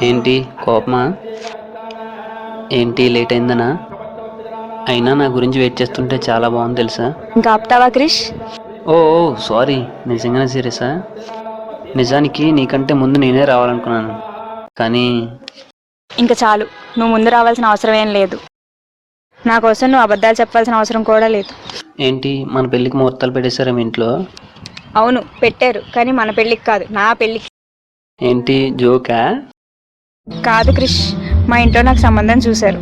ఏంటి కోపమా? ఏంటి లేట్ అయిందనా? అయినా నా గురించి వెయిట్ చేస్తుంటే చాలా బాగుంది తెలుసా. ఇంకా ఆపుతావా క్రిష్? ఓ సారీ, నిజంగానే సీరియసా? నిజానికి నీకంటే ముందు నేనే రావాలనుకున్నాను, కానీ ఇంకా చాలు, నువ్వు ముందు రావాల్సిన అవసరం ఏం లేదు. నా కోసం నువ్వు అబద్ధాలు చెప్పాల్సిన అవసరం కూడా లేదు. ఏంటి మన పెళ్ళికి ముహూర్తాలు పెట్టేశారా మీ ఇంట్లో? అవును పెట్టారు, కానీ మన పెళ్ళికి కాదు, నా పెళ్ళికి. ఏంటి జోకా? కాదు క్రిష్, మా ఇంట్లో నాకు సంబంధం చూశారు.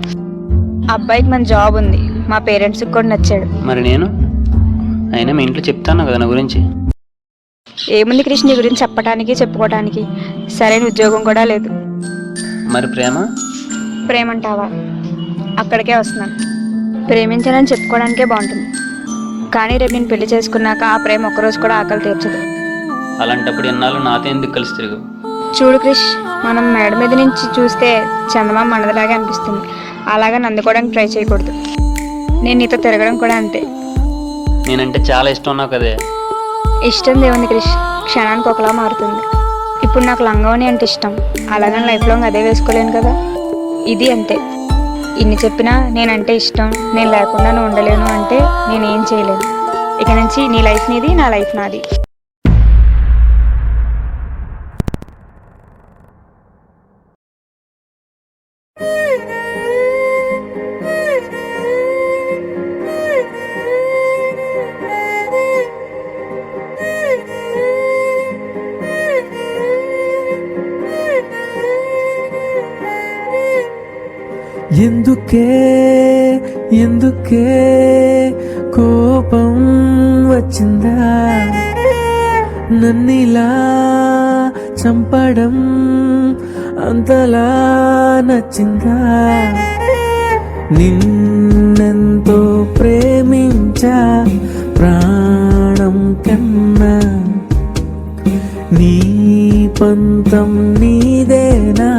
అబ్బాయికి మన జాబ్ ఉంది, మా పేరెంట్స్కి కూడా నచ్చాడు. మరి నేను? అయినా మీ ఇంట్లో చెప్తాను కదా నా గురించి. ఏముంది క్రిష్ నీ గురించి చెప్పడానికి చెప్పుకోవడానికి? సరైన ఉద్యోగం కూడా లేదు. మరి ప్రేమ? ప్రేమంటావా, అక్కడికే వస్తున్నాను. ప్రేమించానని చెప్పుకోవడానికే బాగుంటుంది, కానీ రేపు నేను పెళ్లి చేసుకున్నాక ఆ ప్రేమ ఒక్కరోజు కూడా ఆకలి తీర్చదు. అలాంటప్పుడు ఎన్నాళ్ళు నాతో ఎందుకు కలిసి తిరుగు? చూడు క్రిష్, మనం మేడ మీద నుంచి చూస్తే చందమామ మనదిలాగే అనిపిస్తుంది, అలాగా నందుకోవడానికి ట్రై చేయకూడదు. నేను నీతో తిరగడం కూడా అంతే. నేనంటే చాలా ఇష్టం నాకు. కదే ఇష్టం దేవుంది క్రిష్, క్షణానికి ఒకలా మారుతుంది. ఇప్పుడు నాకు లంగావని అంటే ఇష్టం, అలాగని లైఫ్ లాంగ్ అదే వేసుకోలేను కదా. ఇది అంతే, ఇన్ని చెప్పినా నేనంటే ఇష్టం, నేను లేకుండా నువ్వు ఉండలేను అంటే నేనేం చేయలేను. ఇక నుంచి నీ లైఫ్ నీది, నా లైఫ్ నాది. ఎందుకే ఎందుకే కోపం వచ్చిందా, నన్నిలా చంపడం అంతలా నచ్చిందా? నిన్నెంతో ప్రేమించా ప్రాణం కన్నా, నీ పంతం నీదేనా,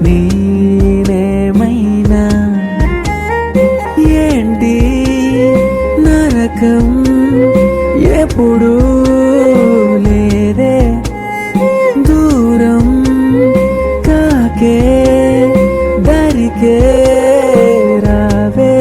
నేనేమైనా? ఏంటి నరకం ఎప్పుడు లేదే, దూరం కాకే దరికే రావే.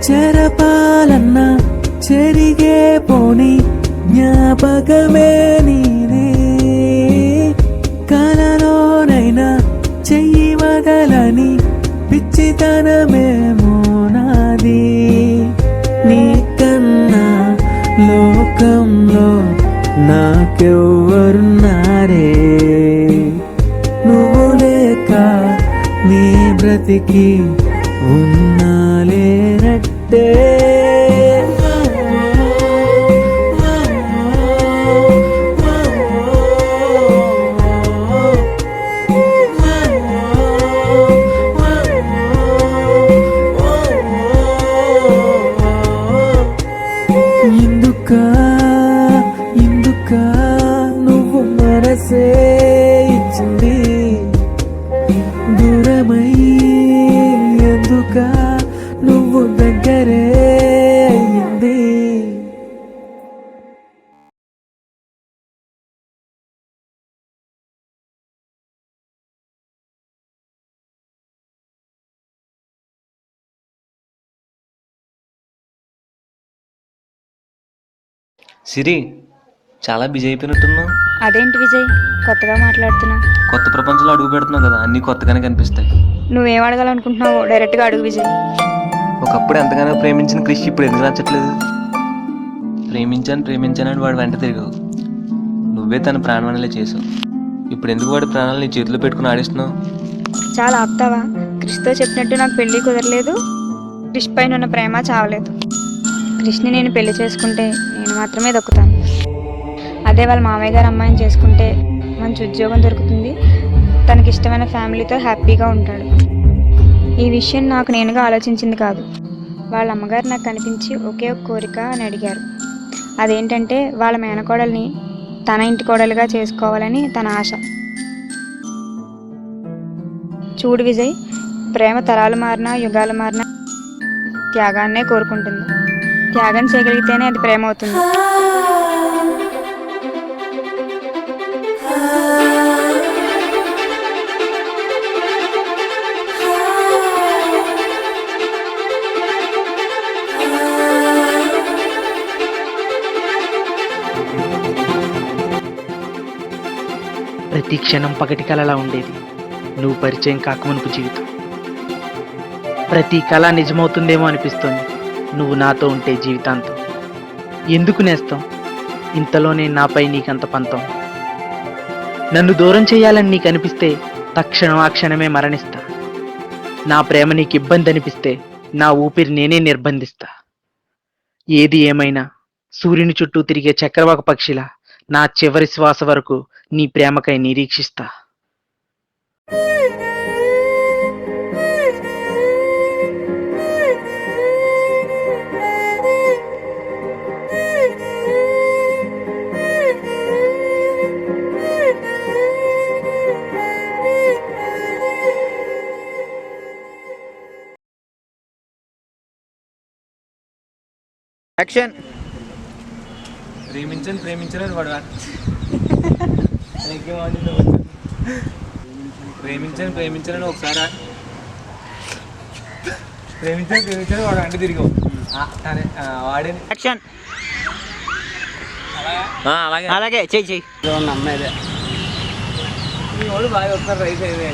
చెరపాలన్నా చెరిగే పోని జ్ఞాపకమే నీది. కలలోనైనా చెయ్యి వదలని పిచ్చితనమేమో నాది. నీకన్నా లోకంలో నాకెవ్వరున్నారే, నువ్వు లేక నీ బ్రతికి ఉన్నాలేనట్టే. ఇందుక నువ్వు మనసే ఇచ్చింది దూరమై, ఎందుక నువ్వు దగ్గరే అయింది. సిరి, చాలా బిజీ అయిపోయినట్టున్నావు. అదేంటి విజయ్ కొత్తగా మాట్లాడుతున్నావు? కొత్త ప్రపంచంలో అడుగు పెడుతున్నావు కదా, అన్నీ కొత్తగానే కనిపిస్తాయి. నువ్వేం అడగాలనుకుంటున్నావు డైరెక్ట్గా అడుగు విజయ్. ఒకప్పుడు ఎంతగానో ప్రేమించిన క్రిష్ ఇప్పుడు ఎందుకు నచ్చట్లేదు? ప్రేమించానని వాడు వెంట తిరిగావు. నువ్వే తన ప్రాణాలే చేసావు. ఇప్పుడు ఎందుకు వాడి ప్రాణాలు నీ చేతిలో పెట్టుకుని ఆడిస్తున్నావు? చాలా ఆపుతావా? క్రిష్తో చెప్పినట్టు నాకు పెళ్ళి కుదరలేదు, క్రిష్ పైన ఉన్న ప్రేమ చావలేదు. క్రిష్ని నేను పెళ్లి చేసుకుంటే నేను మాత్రమే దొక్కుతాను. అదే వాళ్ళ మామయ్య గారు అమ్మాయిని చేసుకుంటే మంచి ఉద్యోగం దొరుకుతుంది, తనకి ఇష్టమైన ఫ్యామిలీతో హ్యాపీగా ఉంటాడు. ఈ విషయం నాకు నేనుగా ఆలోచించింది కాదు, వాళ్ళ అమ్మగారు నాకు కనిపించి ఒకే ఒక కోరిక అని అడిగారు. అదేంటంటే వాళ్ళ మేనకోడల్ని తన ఇంటి కోడలుగా చేసుకోవాలని తన ఆశ. చూడు విజయ్, ప్రేమ తరాలు మారినా యుగాలు మారినా త్యాగాన్నే కోరుకుంటుంది. త్యాగం చేయగలిగితేనే అది ప్రేమ అవుతుంది. ప్రతి క్షణం పగటి కలలా ఉండేది నువ్వు పరిచయం కాకమునుపు జీవితం. ప్రతి కళ నిజమవుతుందేమో అనిపిస్తోంది నువ్వు నాతో ఉంటే జీవితాంతం. ఎందుకు నేస్తాం ఇంతలోనే నాపై నీకంత పంతం? నన్ను దూరం చేయాలని నీకు అనిపిస్తే తక్షణం ఆ క్షణమే మరణిస్తా. నా ప్రేమ నీకు ఇబ్బంది అనిపిస్తే నా ఊపిరి నేనే నిర్బంధిస్తా. ఏది ఏమైనా సూర్యుని చుట్టూ తిరిగే చక్రవాక పక్షిలా నా చివరి శ్వాస వరకు నీ ప్రేమకై నిరీక్షిస్తా. యాక్షన్. ప్రేమించని వాడు ప్రేమించని ఒకసారి ప్రేమించని వాడు అంటే తిరిగావు. వాడే యాక్షన్. అలాగే చెయ్యి అమ్మాయిదే వాడు బాగా వస్తారు రైస్ అయితే